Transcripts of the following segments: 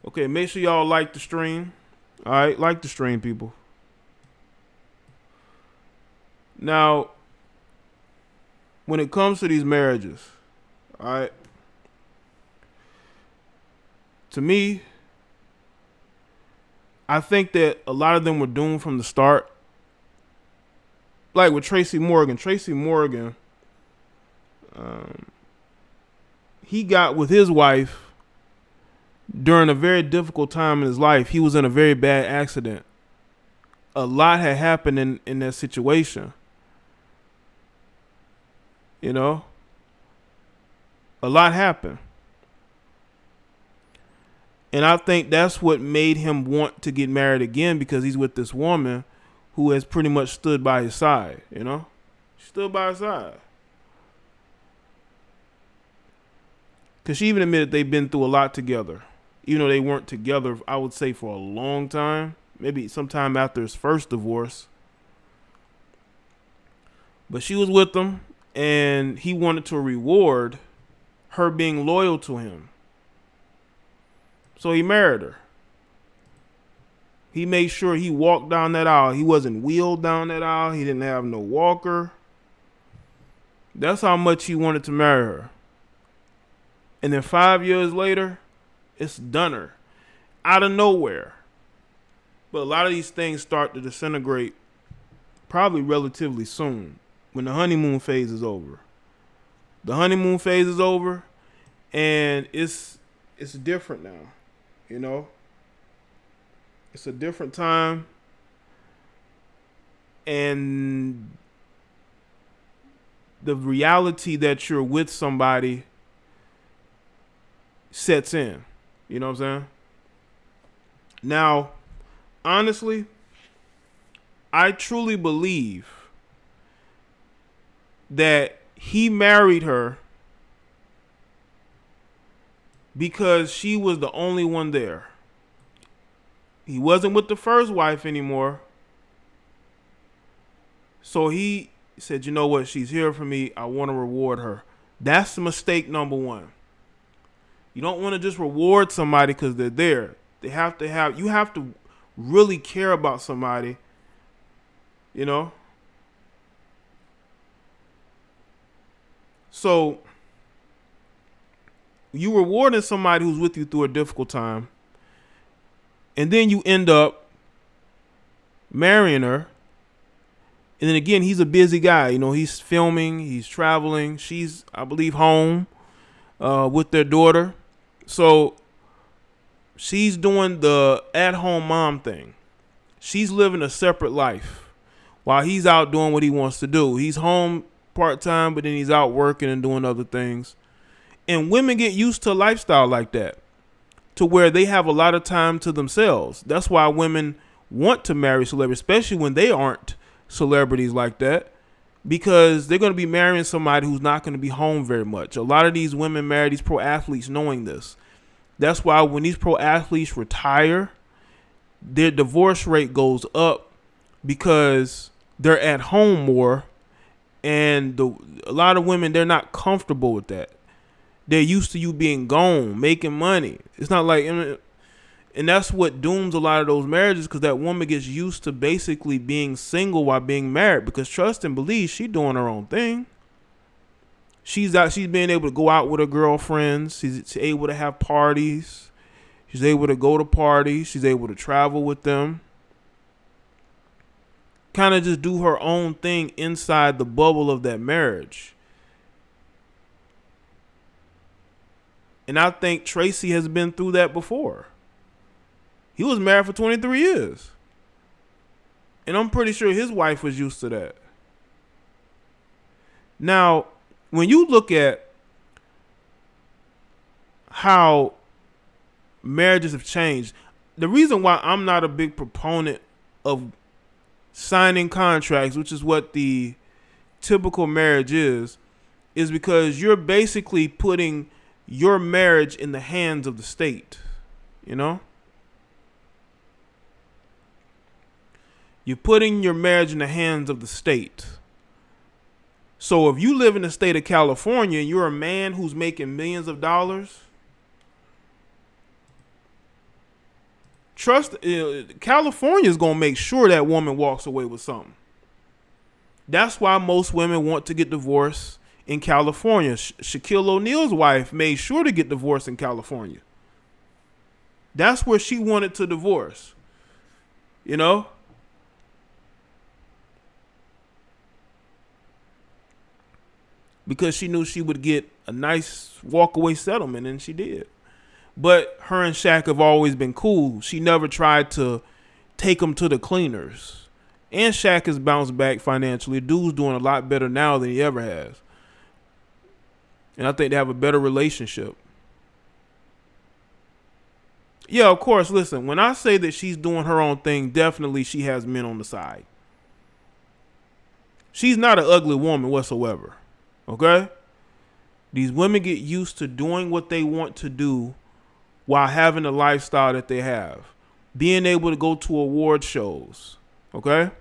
Okay, make sure y'all like the stream. All right, like the stream, people. Now, when it comes to these marriages, all right, to me, I think that a lot of them were doomed from the start. Like with Tracy Morgan. Tracy Morgan, he got with his wife during a very difficult time in his life. He was in a very bad accident. A lot had happened in that situation. You know, a lot happened. And I think that's what made him want to get married again, because he's with this woman who has pretty much stood by his side, you know? She stood by his side. Because she even admitted they've been through a lot together. Even though they weren't together, I would say, for a long time. Maybe sometime after his first divorce. But she was with him, and he wanted to reward her being loyal to him. So he married her. He made sure he walked down that aisle. He wasn't wheeled down that aisle. He didn't have no walker. That's how much he wanted to marry her. And then 5 years later, it's done her. Out of nowhere. But a lot of these things start to disintegrate probably relatively soon, when the honeymoon phase is over. The honeymoon phase is over, and it's different now, you know? It's a different time, and the reality that you're with somebody sets in. You know what I'm saying? Now, honestly, I truly believe that he married her because she was the only one there. He wasn't with the first wife anymore. So he said, you know what? She's here for me. I want to reward her. That's mistake number one. You don't want to just reward somebody because they're there. You have to really care about somebody, you know? So you rewarding somebody who's with you through a difficult time, and then you end up marrying her. And then again, he's a busy guy. You know, he's filming, he's traveling. She's, I believe, home with their daughter. So she's doing the at-home mom thing. She's living a separate life while he's out doing what he wants to do. He's home part-time, but then he's out working and doing other things. And women get used to a lifestyle like that, to where they have a lot of time to themselves. That's why women want to marry celebrities, especially when they aren't celebrities like that, because they're going to be marrying somebody who's not going to be home very much. A lot of these women marry these pro athletes knowing this. That's why when these pro athletes retire, their divorce rate goes up, because they're at home more, and a lot of women, they're not comfortable with that. They're used to you being gone, making money. It's not like, and that's what dooms a lot of those marriages, because that woman gets used to basically being single while being married, because trust and believe, she's doing her own thing. She's being able to go out with her girlfriends. She's able to have parties. She's able to go to parties. She's able to travel with them. Kind of just do her own thing inside the bubble of that marriage. And I think Tracy has been through that before. He was married for 23 years. And I'm pretty sure his wife was used to that. Now, when you look at how marriages have changed, the reason why I'm not a big proponent of signing contracts, which is what the typical marriage is because you're basically putting your marriage in the hands of the state, you know? You're putting your marriage in the hands of the state. So if you live in the state of California and you're a man who's making millions of dollars, Trust, California is going to make sure that woman walks away with something. That's why most women want to get divorced in California. Shaquille O'Neal's wife made sure to get divorced in California. That's where she wanted to divorce. You know? Because she knew she would get a nice walkaway settlement, and she did. But her and Shaq have always been cool. She never tried to take him to the cleaners. And Shaq has bounced back financially. Dude's doing a lot better now than he ever has. And I think they have a better relationship. Yeah, of course, listen, when I say that she's doing her own thing, definitely she has men on the side. She's not an ugly woman whatsoever. Okay? These women get used to doing what they want to do while having the lifestyle that they have. Being able to go to award shows. Okay?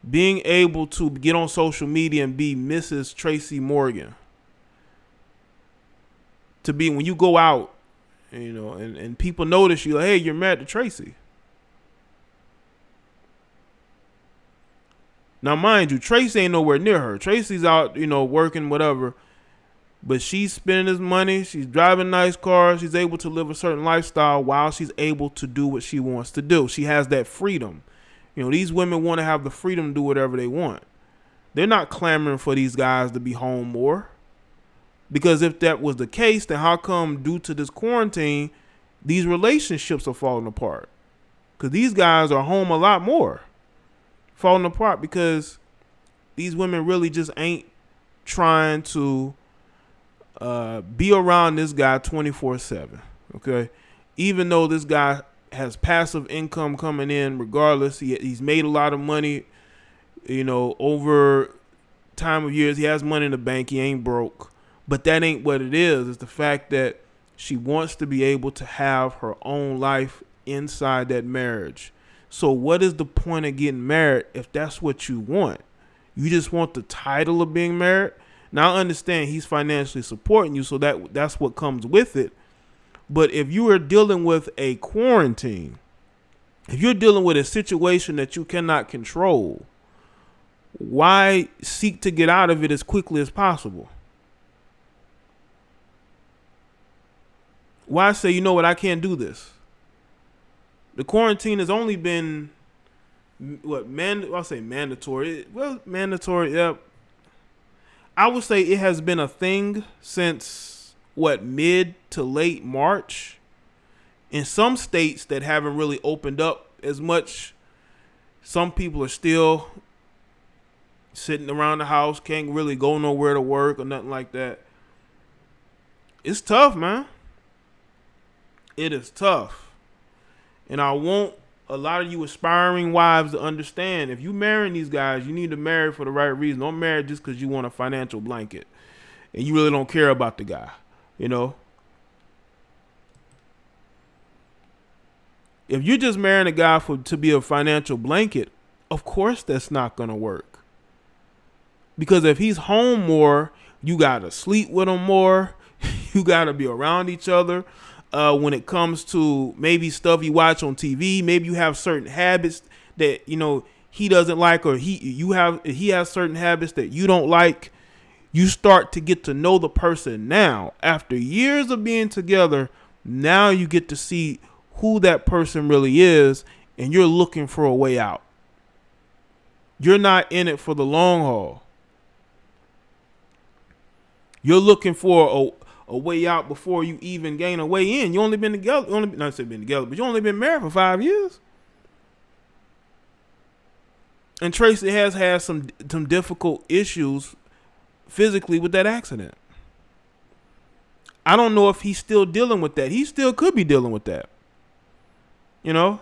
Being able to get on social media and be Mrs. Tracy Morgan. To be, when you go out, you know, and people notice you, like, hey, you're married to Tracy. Now, mind you, Tracy ain't nowhere near her. Tracy's out, you know, working, whatever. But she's spending his money. She's driving nice cars. She's able to live a certain lifestyle while she's able to do what she wants to do. She has that freedom. You know, these women want to have the freedom to do whatever they want. They're not clamoring for these guys to be home more. Because if that was the case, then how come due to this quarantine, these relationships are falling apart? Because these guys are home a lot more. Falling apart because these women really just ain't trying to be around this guy 24/7. Okay? Even though this guy has passive income coming in regardless, he's made a lot of money, you know, over time of years. He has money in the bank. He ain't broke. But that ain't what it is. It's the fact that she wants to be able to have her own life inside that marriage. So what is the point of getting married if that's what you want? You just want the title of being married? Now, I understand he's financially supporting you, so that's what comes with it. But if you are dealing with a quarantine, if you're dealing with a situation that you cannot control, why seek to get out of it as quickly as possible? Why say, you know what, I can't do this? The quarantine has only been, I'll say mandatory. Well, mandatory, yeah. I would say it has been a thing since, mid to late March. In some states that haven't really opened up as much, some people are still sitting around the house, can't really go nowhere to work or nothing like that. It's tough, man. It is tough. And I want a lot of you aspiring wives to understand, if you marrying these guys, you need to marry for the right reason. Don't marry just because you want a financial blanket and you really don't care about the guy, you know. If you're just marrying a guy to be a financial blanket, of course that's not going to work. Because if he's home more, you got to sleep with him more. You got to be around each other. When it comes to maybe stuff you watch on TV, maybe you have certain habits that, you know, he doesn't like, or he has certain habits that you don't like. You start to get to know the person now. After years of being together, now you get to see who that person really is, and you're looking for a way out. You're not in it for the long haul. You're looking for a way out before you even gain a way in. You only been together, not say been together, but you only been married for 5 years. And Tracy has had some difficult issues physically with that accident. I don't know if he's still dealing with that. He still could be dealing with that. You know?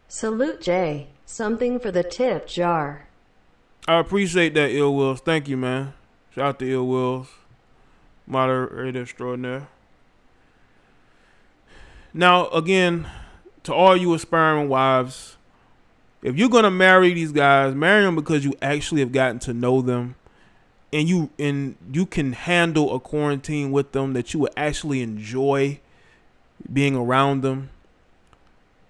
Salute Jaye. Something for the tip jar. I appreciate that, Ill Wills. Thank you, man. Shout out to Ill Wills, moderator extraordinaire. Now, again, to all you aspiring wives, if you're going to marry these guys, marry them because you actually have gotten to know them and you can handle a quarantine with them, that you would actually enjoy being around them.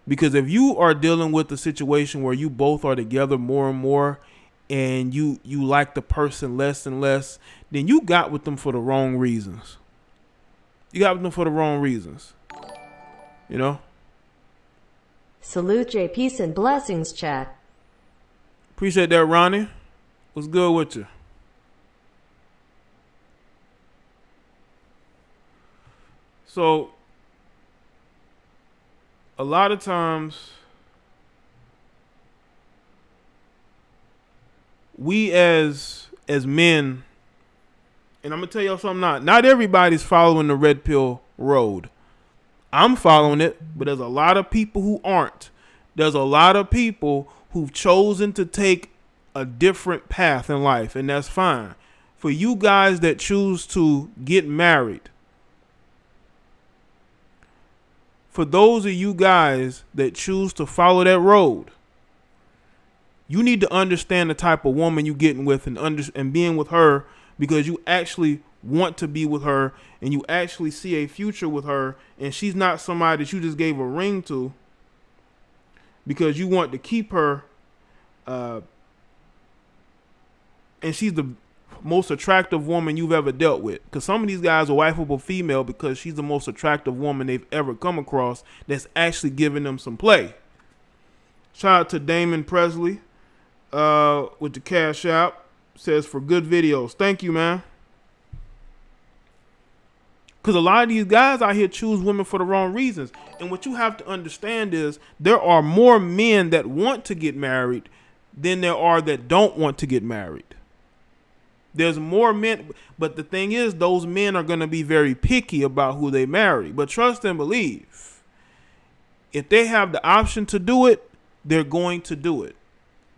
Because if you are dealing with a situation where you both are together more and more, and you like the person less and less, then you got with them for the wrong reasons. You got with them for the wrong reasons. You know? Salute Jaye, peace and blessings, chat. Appreciate that, Ronnie. What's good with you? So, a lot of times, we as men, and I'm gonna tell y'all something. Not everybody's following the red pill road. I'm following it, but there's a lot of people who aren't. There's a lot of people who've chosen to take a different path in life, and that's fine. For you guys that choose to get married, for those of you guys that choose to follow that road, you need to understand the type of woman you're getting with, and being with her, because you actually want to be with her and you actually see a future with her, and she's not somebody that you just gave a ring to because you want to keep her, and she's the most attractive woman you've ever dealt with. Because some of these guys are wifeable female because she's the most attractive woman they've ever come across that's actually giving them some play. Shout out to Damon Presley with the Cash App. Says for good videos. Thank you, man. Because a lot of these guys out here choose women for the wrong reasons. And what you have to understand is there are more men that want to get married than there are that don't want to get married. There's more men, but the thing is, those men are going to be very picky about who they marry. But trust and believe, if they have the option to do it, they're going to do it.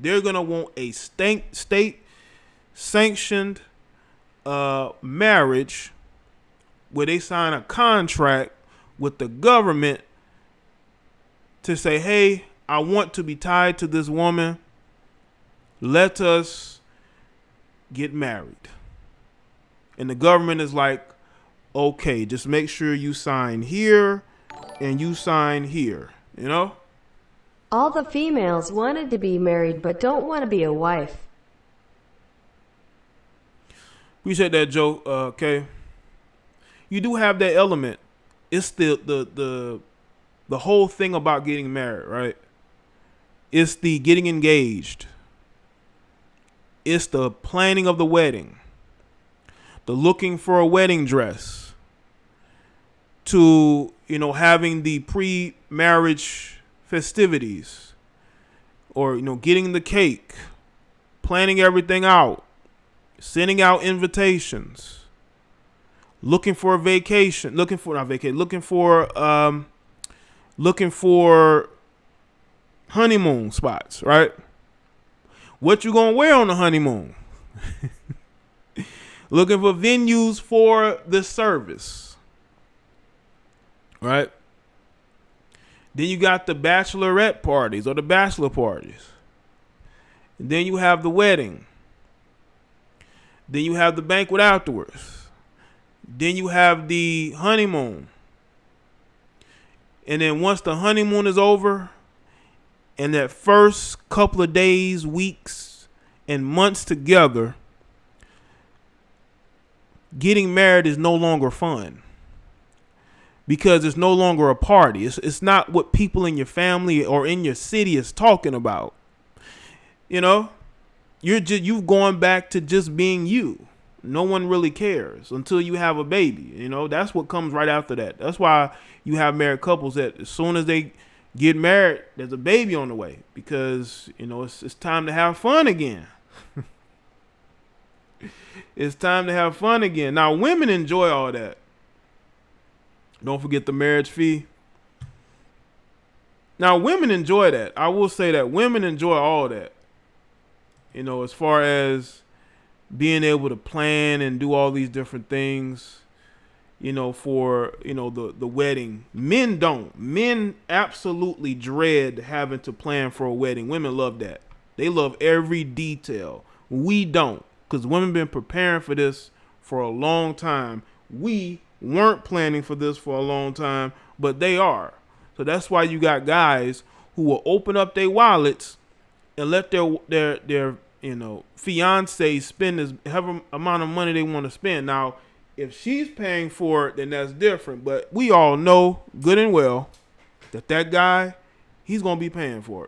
They're going to want a state-sanctioned marriage where they sign a contract with the government to say, hey, I want to be tied to this woman. Let us get married. And the government is like, okay, just make sure you sign here and you sign here, you know? All the females wanted to be married but don't want to be a wife. Appreciate that, Joe. Okay. You do have that element. It's the whole thing about getting married, right? It's the getting engaged. It's the planning of the wedding. The looking for a wedding dress. To, having the pre-marriage festivities. Or, getting the cake. Planning everything out. Sending out invitations. Looking for a vacation. Looking for honeymoon spots, right? What you gonna wear on the honeymoon? Looking for venues for the service, right? Then you got the bachelorette parties or the bachelor parties. And then you have the wedding. Then you have the banquet afterwards. Then you have the honeymoon. And then once the honeymoon is over, and that first couple of days, weeks, and months together, getting married is no longer fun. Because it's no longer a party. It's not what people in your family or in your city is talking about. You've gone back to just being you. No one really cares until you have a baby. That's what comes right after that. That's why you have married couples that as soon as they get married, there's a baby on the way, because, it's time to have fun again. It's time to have fun again. Now, women enjoy all that. Don't forget the marriage fee. Now, women enjoy that. I will say that women enjoy all that. As far as being able to plan and do all these different things, for, the wedding. Men don't. Men absolutely dread having to plan for a wedding. Women love that. They love every detail. We don't. because women been preparing for this for a long time. We weren't planning for this for a long time, but they are. So that's why you got guys who will open up their wallets and let their fiance spend this however amount of money they want to spend. Now, if she's paying for it, then that's different. But we all know good and well that guy, he's gonna be paying for it.